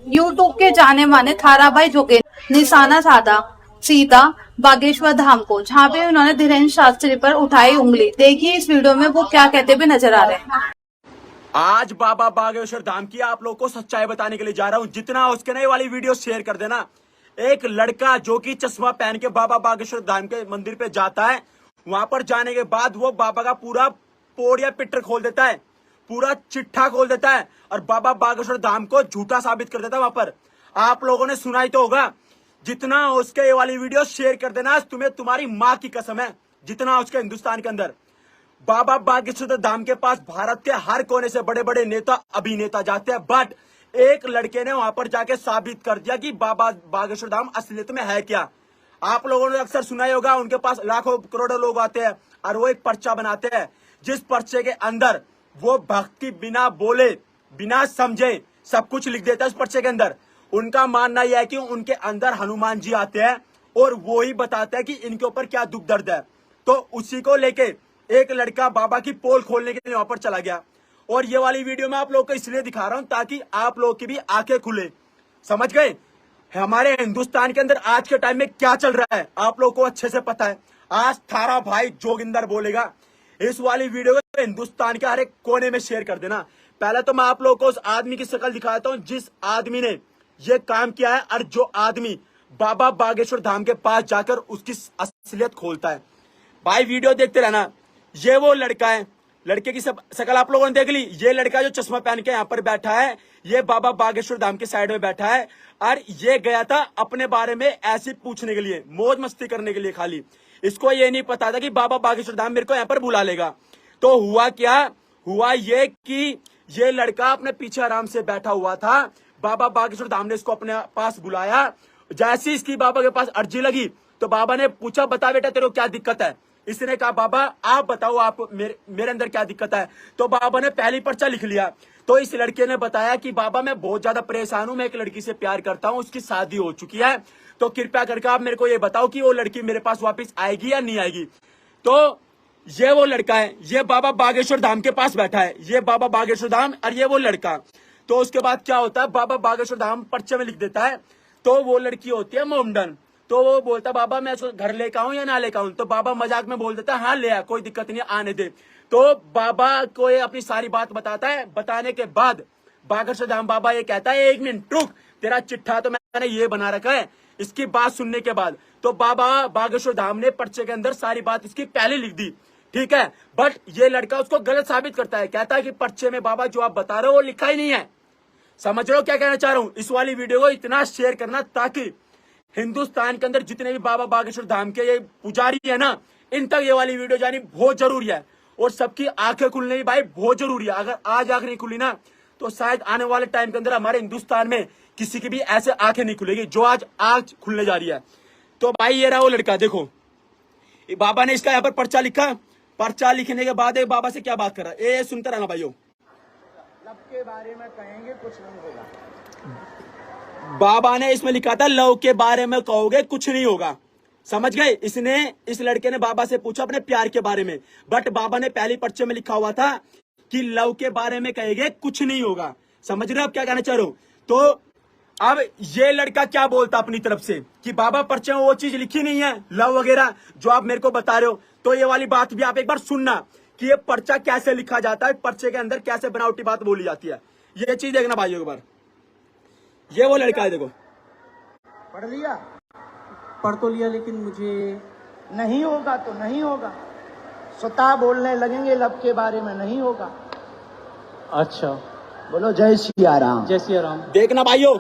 YouTube के जाने माने थाराभाई जोगे निशाना साधा सीधा बागेश्वर धाम को, जहाँ पे उन्होंने धीरेन्द्र शास्त्री पर उठाई उंगली। देखिए इस वीडियो में वो क्या कहते हुए नजर आ रहे हैं। आज बाबा बागेश्वर धाम की आप लोग को सच्चाई बताने के लिए जा रहा हूँ। जितना हो सके ना ये वाली वीडियो शेयर कर देना। एक लड़का जो कि चश्मा पहन के बाबा बागेश्वर धाम के मंदिर पे जाता है, वहां पर जाने के बाद वो बाबा का पूरा पोड़िया पिक्चर खोल देता है, पूरा चिट्ठा खोल देता है और बाबा बागेश्वर धाम को झूठा साबित कर देता है। वहां पर आप लोगों ने सुना ही तो होगा। जितना हो उसके ये वाली वीडियो शेयर कर देना। तुम्हें तुम्हारी माँ की कसम है, जितना हो उसके हिंदुस्तान के अंदर बाबा बागेश्वर धाम के पास भारत के हर कोने से बड़े बड़े नेता अभिनेता जाते हैं, बट एक लड़के ने वहां पर जाके साबित कर दिया कि बाबा बागेश्वर धाम असलियत में है क्या। आप लोगों ने अक्सर सुना ही होगा, उनके पास लाखों करोड़ों लोग आते हैं और वो एक पर्चा बनाते हैं, जिस पर्चे के अंदर वो भक्ति बिना बोले बिना समझे सब कुछ लिख देता है। उस पर्चे के अंदर उनका मानना यह है कि उनके अंदर हनुमान जी आते हैं और वो ही बताते हैं कि इनके ऊपर क्या दुख दर्द है। तो उसी को लेके एक लड़का बाबा की पोल खोलने के लिए वहां पर चला गया। और ये वाली वीडियो मैं आप लोगों को इसलिए दिखा रहा हूं ताकि आप लोगों की भी आंखें खुले। समझ गए? हमारे हिंदुस्तान के अंदर आज के टाइम में क्या चल रहा है आप लोगों को अच्छे से पता है। आज थारा भाई जोगिंदर बोलेगा। इस वाली वीडियो को हिंदुस्तान के हर एक कोने में शेयर कर देना। पहले तो मैं आप लोगों को उस आदमी की शक्ल दिखाता हूं जिस आदमी ने ये काम किया है और जो आदमी बाबा बागेश्वर धाम के पास जाकर उसकी असलियत खोलता है। भाई वीडियो देखते रहना। ये वो लड़का है, लड़के की सब शक्ल आप लोगों ने देख ली। ये लड़का जो चश्मा पहन के यहाँ पर बैठा है, ये बाबा बागेश्वर धाम के साइड में बैठा है और ये गया था अपने बारे में ऐसे पूछने के लिए, मौज मस्ती करने के लिए खाली। इसको ये नहीं पता था कि बाबा बागेश्वर धाम मेरे को यहाँ पर बुला लेगा। तो हुआ क्या, हुआ ये कि ये लड़का अपने पीछे आराम से बैठा हुआ था। बाबा बागेश्वर धाम ने इसको अपने पास बुलाया। जैसे इसकी बाबा के पास अर्जी लगी तो बाबा ने पूछा, बता बेटा तेरे को क्या दिक्कत है। इसने कहा, बाबा आप बताओ, आप मेरे अंदर क्या दिक्कत है। तो बाबा ने पहली पर्चा लिख लिया। तो इस लड़के ने बताया कि बाबा मैं बहुत ज्यादा परेशान हूं, मैं एक लड़की से प्यार करता हूं, उसकी शादी हो चुकी है, तो कृपया करके आप मेरे को ये बताओ कि वो लड़की मेरे पास वापस आएगी या नहीं आएगी। तो ये वो लड़का है, ये बाबा बागेश्वर धाम के पास बैठा है, ये बाबा बागेश्वर धाम और ये वो लड़का। तो उसके बाद क्या होता है, बाबा बागेश्वर धाम पर्चे में लिख देता है। तो वो लड़की होती है मोमडन। तो वो बोलता, बाबा मैं उसको घर लेकर आऊं या ना लेकर आऊं। तो बाबा मजाक में बोल देता है, हाँ ले आ, कोई दिक्कत नहीं, आने दे। तो बाबा को ये अपनी सारी बात बताता है। बताने के बाद बागेश्वर धाम बाबा ये कहता है, एक मिनट रुक, तेरा चिट्ठा तो मैंने ये बना रखा है। इसकी बात सुनने के बाद तो बाबा बागेश्वर धाम ने पर्चे के अंदर सारी बात इसकी पहले लिख दी, ठीक है। बट ये लड़का उसको गलत साबित करता है, कहता है कि पर्चे में बाबा जो आप बता रहे हो वो लिखा ही नहीं है। समझ रहे हो क्या कहना चाह रहा हूं। इस वाली वीडियो को इतना शेयर करना ताकि हिंदुस्तान के अंदर जितने भी बाबा बागेश्वर धाम के ये पुजारी है ना, इन तक ये वाली वीडियो जानी बहुत जरूरी है। और सबकी आंखें खुलने भी भाई बहुत जरूरी है। अगर आज आंख नहीं खुली ना तो शायद आने वाले टाइम के अंदर हमारे हिंदुस्तान में किसी की भी ऐसे आंखें नहीं खुलेगी जो आज आंख खुलने जा रही है। तो भाई ये रहा वो लड़का, देखो बाबा ने इसका यहाँ पर पर्चा लिखा। पर्चा लिखने के बाद एक बाबा से क्या बात कर रहा है, ये सुनते रहना भाइयों। लव के बारे में कहेंगे कुछ नहीं होगा। बाबा ने इसमें लिखा था, लव के बारे में कहोगे कुछ नहीं होगा। समझ गए? इसने इस लड़के ने बाबा से पूछा अपने प्यार के बारे में, बट बाबा ने पहली पर्चे में लिखा हुआ था कि लव के बारे में कहेंगे कुछ नहीं होगा। समझ रहे हो आप क्या कहना चाह रहे हो। तो अब ये लड़का क्या बोलता अपनी तरफ से कि बाबा पर्चे में वो चीज लिखी नहीं है, लव वगैरह जो आप मेरे को बता रहे हो। तो ये वाली बात भी आप एक बार सुनना कि ये पर्चा कैसे लिखा जाता है, पर्चे के अंदर कैसे बनावटी बात बोली जाती है। ये चीज देखना भाइयों एक बार। ये वो लड़का है, देखो पढ़ लिया, पढ़ तो लिया लेकिन मुझे नहीं होगा तो नहीं होगा। स्वतः बोलने लगेंगे लव के बारे में नहीं होगा। अच्छा बोलो जय सिया राम। जय सिया राम। देखना भाइयों।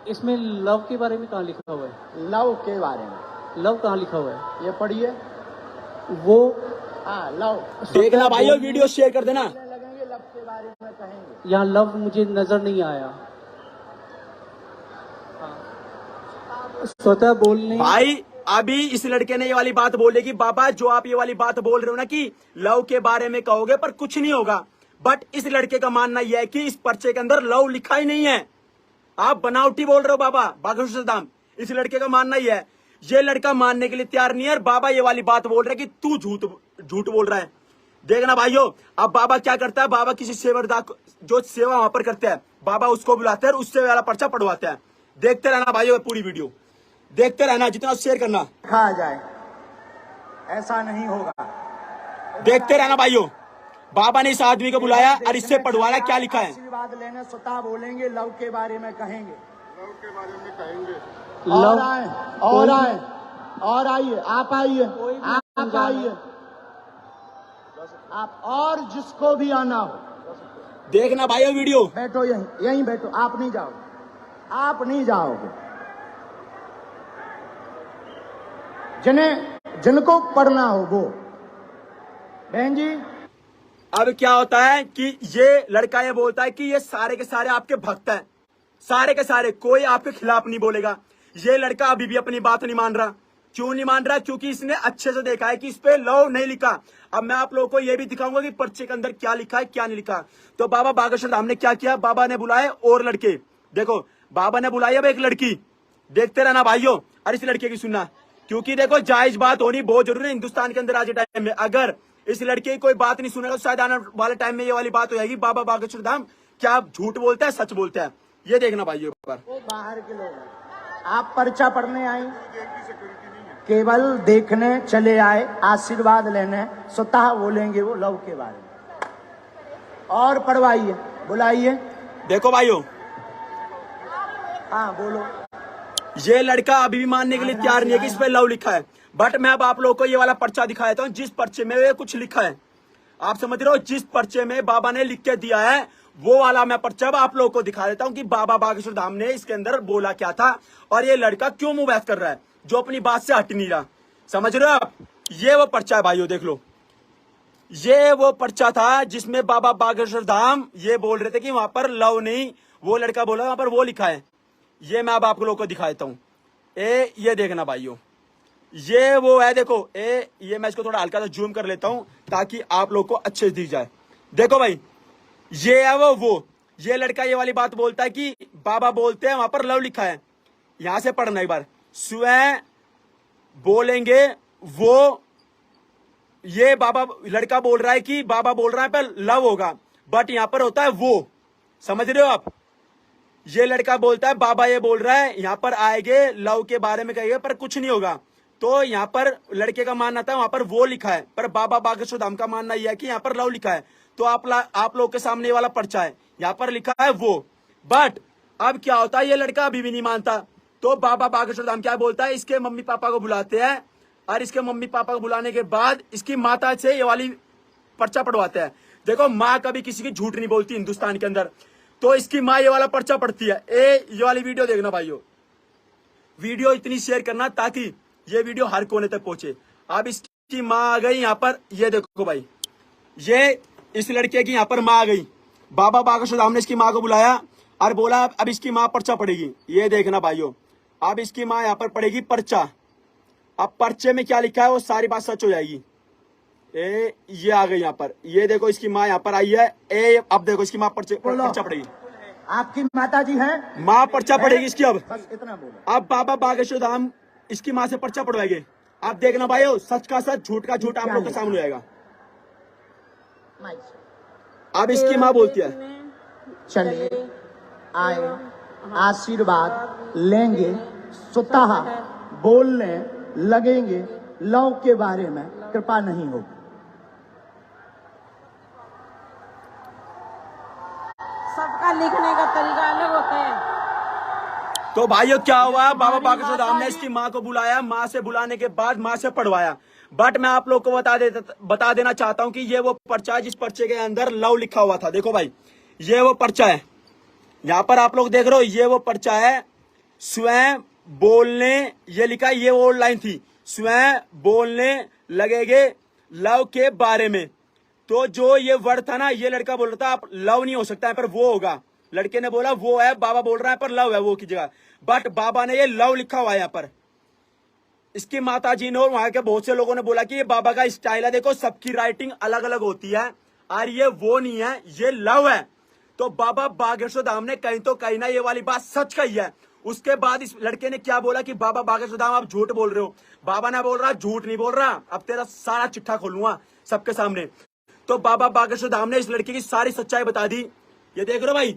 इसमें लव के बारे में कहाँ लिखा हुआ है? लव के बारे में लव कहाँ लिखा हुआ है? ये पढ़िए, वो हाँ लव। देखना भाइयों, वीडियो शेयर कर देना। बोलने लगेंगे लव के बारे में कहेंगे। यहाँ लव मुझे नजर नहीं आया। स्वतः बोलने भाई अभी इस लड़के ने ये वाली बात बोली कि बाबा जो आप ये वाली बात बोल रहे हो ना कि लव के बारे में कहोगे पर कुछ नहीं होगा, बट इस लड़के का मानना यह है कि इस पर्चे के अंदर लव लिखा ही नहीं है। आप बनावटी बोल रहे हो बाबा बागेश्वर धाम। इस लड़के का मानना यह है। ये लड़का मानने के लिए तैयार नहीं है और बाबा ये वाली बात बोल रहे कि तू झूठ बोल रहा है। देखना भाइयों, अब बाबा क्या करता है, बाबा किसी सेवादार जो सेवा वहां पर करते हैं, बाबा उसको बुलाते हैं, उससे वाला पर्चा पढ़वाते हैं। देखते रहना भाइयों, पूरी वीडियो देखते रहना, जितना शेयर करना। खा जाए, ऐसा नहीं होगा। देखते रहना भाइयों, बाबा ने इस आदमी को बुलाया और इससे पढ़वाना क्या लिखा है। आशीर्वाद लेने स्वतः बोलेंगे, लव के बारे में कहेंगे। लव और आए, और आए, और आइए, आप आइए, आप आइए, आप और जिसको भी आना हो देखना भाइयों वीडियो। बैठो, यहीं यहीं बैठो, आप नहीं जाओगे, आप नहीं जाओगे। जिनको पढ़ना हो वो। बहन जी, अब क्या होता है कि ये लड़का ये बोलता है कि ये सारे के सारे आपके भक्त हैं, सारे के सारे, कोई आपके खिलाफ नहीं बोलेगा। ये लड़का अभी भी अपनी बात नहीं मान रहा। क्यों नहीं मान रहा? क्योंकि इसने अच्छे से देखा है कि इस पे लव नहीं लिखा। अब मैं आप लोगों को ये भी दिखाऊंगा कि पर्चे के अंदर क्या लिखा है, क्या नहीं लिखा। तो बाबा बागेश्वर धाम ने क्या किया, बाबा ने बुलाए और लड़के। देखो बाबा ने बुलाई अब एक लड़की, देखते रहना भाइयों, और इस लड़के की सुनना, क्योंकि देखो जायज बात होनी बहुत जरूरी है हिंदुस्तान के अंदर आज के टाइम में। अगर इस लड़के की कोई बात नहीं सुनेगा तो शायद आने वाले टाइम में ये वाली बात हो जाएगी, बाबा बागेश्वर धाम क्या झूठ बोलता है, सच बोलता है। ये देखना भाइयों पर। बाहर के लोग हैं, आप पर्चा पढ़ने आए, केवल देखने चले आए, आशीर्वाद लेने, स्वतः बोलेंगे वो लव के बारे में। और पढ़वाइए, बुलाइए। देखो भाइयों, हाँ बोलो। ये लड़का अभी भी मानने के लिए तैयार नहीं है कि इस पे लव लिखा है। बट मैं अब आप लोगों को ये वाला पर्चा दिखा देता हूँ, जिस पर्चे में ये कुछ लिखा है। आप समझ रहे हो, जिस पर्चे में बाबा ने लिख के दिया है वो वाला मैं पर्चा अब आप लोगों को दिखा देता हूँ कि बाबा बागेश्वर धाम ने इसके अंदर बोला क्या था और ये लड़का क्यों मुंह बहस कर रहा है, जो अपनी बात से हट नहीं रहा। समझ रहे हो आप? ये वो पर्चा है भाइयों, देख लो, ये वो पर्चा था जिसमें बाबा बागेश्वर धाम ये बोल रहे थे कि वहां पर लव नहीं, वो लड़का बोला वहां पर वो लिखा है। ये मैं अब आप लोगों को दिखा देता हूँ। ये देखना भाइयों, ये वो है, देखो ये मैं इसको थोड़ा हल्का सा जूम कर लेता हूं ताकि आप लोग को अच्छे से दिख जाए। देखो भाई, ये है वो ये लड़का ये वाली बात बोलता है कि बाबा बोलते हैं वहां पर लव लिखा है। यहां से पढ़ना एक बार, स्वयं बोलेंगे वो, ये बाबा लड़का बोल रहा है कि बाबा बोल रहा है पर लव होगा, बट यहां पर होता है वो। समझ रहे हो आप? ये लड़का बोलता है बाबा ये बोल रहा है यहाँ पर आएंगे लव के बारे में कहेंगे पर कुछ नहीं होगा। तो यहाँ पर लड़के का मानना था वहां पर वो लिखा है, पर बाबा बागेश्वर धाम का मानना यह है कि यहाँ पर लव लिखा है। तो आप लोग के सामने वाला पर्चा है, यहाँ पर लिखा है वो। बट अब क्या होता है, ये लड़का अभी भी नहीं मानता। तो बाबा बागेश्वर धाम क्या बोलता है, इसके मम्मी पापा को बुलाते हैं और इसके मम्मी पापा को बुलाने के बाद इसकी माता से ये वाली पर्चा पढ़वाते हैं। देखो माँ कभी किसी की झूठ नहीं बोलती हिंदुस्तान के अंदर, तो इसकी माँ ये वाला पर्चा पढ़ती है। ये वाली वीडियो देखना भाइयों, वीडियो इतनी शेयर करना ताकि ये वीडियो हर कोने तक पहुंचे। अब इसकी माँ आ गई यहाँ पर, ये देखो भाई, ये इस लड़के की यहाँ पर माँ आ गई। बाबा बागेश्वर धाम ने इसकी माँ को बुलाया और बोला अब इसकी माँ पर्चा पढ़ेगी। ये देखना भाइयों, अब इसकी माँ यहाँ पर पढ़ेगी पर्चा। अब पर्चे में क्या लिखा है वो सारी बात सच हो जाएगी। ये आ गई यहाँ पर, ये देखो इसकी माँ यहाँ पर आई है। अब देखो इसकी माँ पर्चा पढ़ेगी। आपकी माता जी हैं, माँ पर्चा पढ़ेगी इसकी। अब बस इतना बोलो। अब बाबा बागेश्वर धाम इसकी माँ से पर्चा पढ़वाएंगे। आप देखना भाइयों, सच का सच, झूठ का झूठ आप लोग के सामने आएगा। अब इसकी माँ बोलती है, चलिए आए, आशीर्वाद लेंगे, स्वतः बोलने लगेंगे, लव के बारे में कृपा नहीं होगी। सबका लिखने का तरीका अलग होता है। तो भाइयों क्या हुआ, बाबा बागेश्वर धाम ने इसकी माँ को बुलाया, माँ से बुलाने के बाद माँ से पढ़वाया। बट मैं आप लोग को बता देना चाहता हूँ कि ये वो पर्चा है जिस पर्चे के अंदर लव लिखा हुआ था। देखो भाई, ये वो पर्चा है, यहाँ पर आप लोग देख रहे हो, ये वो पर्चा है। स्वयं बोलने ये लिखा है, ये वो लाइन थी, स्वयं बोलने लगेंगे लव के बारे में। तो जो ये वर्ड था ना, ये लड़का बोल रहा था आप लव नहीं हो सकता है पर वो होगा। लड़के ने बोला वो है, बाबा बोल रहा है पर लव है वो की जगह। बट बाबा ने ये लव लिखा हुआ है यहाँ पर। इसकी माता जी ने और वहां के बहुत से लोगों ने बोला कि ये बाबा का स्टाइल है। देखो सबकी राइटिंग अलग अलग होती है और ये वो नहीं है, ये लव है। तो बाबा बागेश्वर धाम ने कहीं तो कहीं ना ये वाली बात सच कही है। उसके बाद इस लड़के ने क्या बोला कि बाबा बागेश्वर धाम आप झूठ बोल रहे हो। बाबा ने बोल रहा झूठ नहीं बोल रहा, अब तेरा सारा चिट्ठा खोलूंगा सबके सामने। तो बाबा बागेश्वर धाम ने इस लड़के की सारी सच्चाई बता दी। ये देख रहे हो भाई,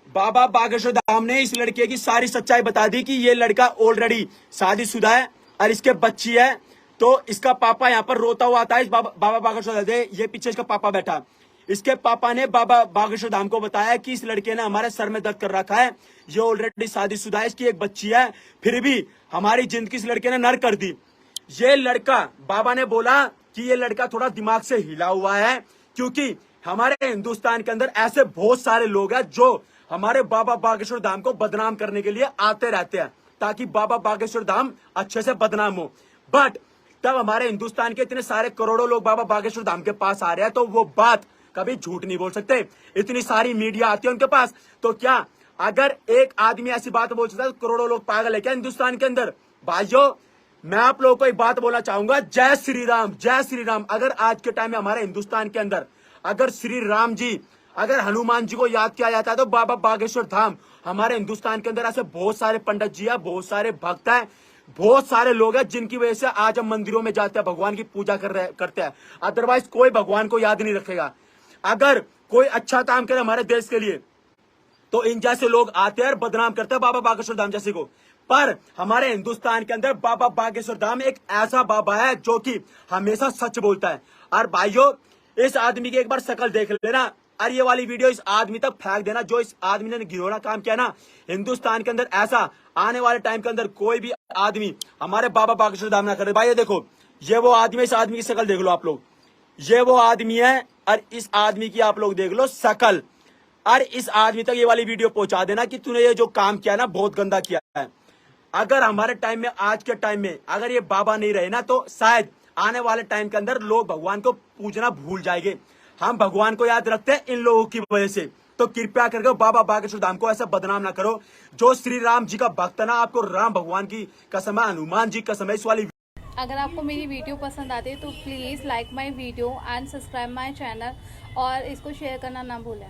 बाबा बागेश्वर धाम ने इस लड़के की सारी सच्चाई बता दी कि ये लड़का ऑलरेडी शादीशुदा है और इसके बच्ची है। तो इसका पापा यहाँ पर रोता हुआ आता है। इस बाबा बागेश्वर धाम, ये पीछे इसका पापा बैठा, इसके पापा ने बाबा बागेश्वर धाम को बताया कि इस लड़के ने हमारे सर में दर्द कर रखा है, ये ऑलरेडी शादीशुदा है, इसकी एक बच्ची है, फिर भी हमारी जिंदगी इस लड़के ने नर्क कर दी। ये लड़का, बाबा ने बोला कि ये लड़का थोड़ा दिमाग से हिला हुआ है, क्योंकि हमारे हिंदुस्तान के अंदर ऐसे बहुत सारे लोग हैं जो हमारे बाबा बागेश्वर धाम को बदनाम करने के लिए आते रहते हैं ताकि बाबा बागेश्वर धाम अच्छे से बदनाम हो। बट तब हमारे हिंदुस्तान के इतने सारे करोड़ों लोग बाबा बागेश्वर धाम के पास आ रहे हैं, तो वो बात कभी झूठ नहीं बोल सकते। इतनी सारी मीडिया आती है उनके पास, तो क्या अगर एक आदमी ऐसी बात बोल सकता है तो करोड़ों लोग पागल है क्या हिंदुस्तान के अंदर? भाइयों, मैं आप लोगों को एक बात बोलना चाहूंगा, जय श्री राम, जय श्री राम। अगर आज के टाइम में हमारे हिंदुस्तान के अंदर अगर श्री राम जी, अगर हनुमान जी को याद किया जाता है तो बाबा बागेश्वर धाम, हमारे हिंदुस्तान के अंदर ऐसे बहुत सारे पंडित जी है, बहुत सारे भक्त हैं, बहुत सारे लोग हैं जिनकी वजह से आज हम मंदिरों में जाते हैं, भगवान की पूजा करते हैं। अदरवाइज कोई भगवान को याद नहीं रखेगा। अगर कोई अच्छा काम करे हमारे देश के लिए तो इन जैसे लोग आते हैं और बदनाम करते हैं बाबा बागेश्वर धाम जैसे को। पर हमारे हिंदुस्तान के अंदर बाबा बागेश्वर धाम एक ऐसा बाबा है जो कि हमेशा सच बोलता है। और भाइयों, इस आदमी की एक बार शक्ल देख लेना और ये वाली वीडियो इस आदमी तक फेंक देना जो इस आदमी ने घिनौना काम किया ना हिंदुस्तान के अंदर। ऐसा आने वाले टाइम के अंदर कोई भी आदमी हमारे बाबा बागेश्वर धाम ना करे। भाई ये देखो, ये वो आदमी, इस आदमी की शक्ल देख लो आप लोग, ये वो आदमी है और इस आदमी की आप लोग देख लो शक्ल। और इस आदमी तक ये वाली वीडियो पहुंचा देना कि तूने ये जो काम किया ना बहुत गंदा किया है। अगर हमारे टाइम में, आज के टाइम में अगर ये बाबा नहीं रहे ना तो शायद आने वाले टाइम के अंदर लोग भगवान को पूजना भूल जाएंगे। हम भगवान को याद रखते हैं इन लोगों की वजह से। तो कृपया करके बाबा बागेश्वर धाम को ऐसा बदनाम ना करो। जो श्री राम जी का भक्त है ना, आपको राम भगवान की कसम है, हनुमान जी कसम है। इस वाली अगर आपको मेरी वीडियो पसंद आती है तो please like my video and subscribe my channel और इसको शेयर करना ना भूलें।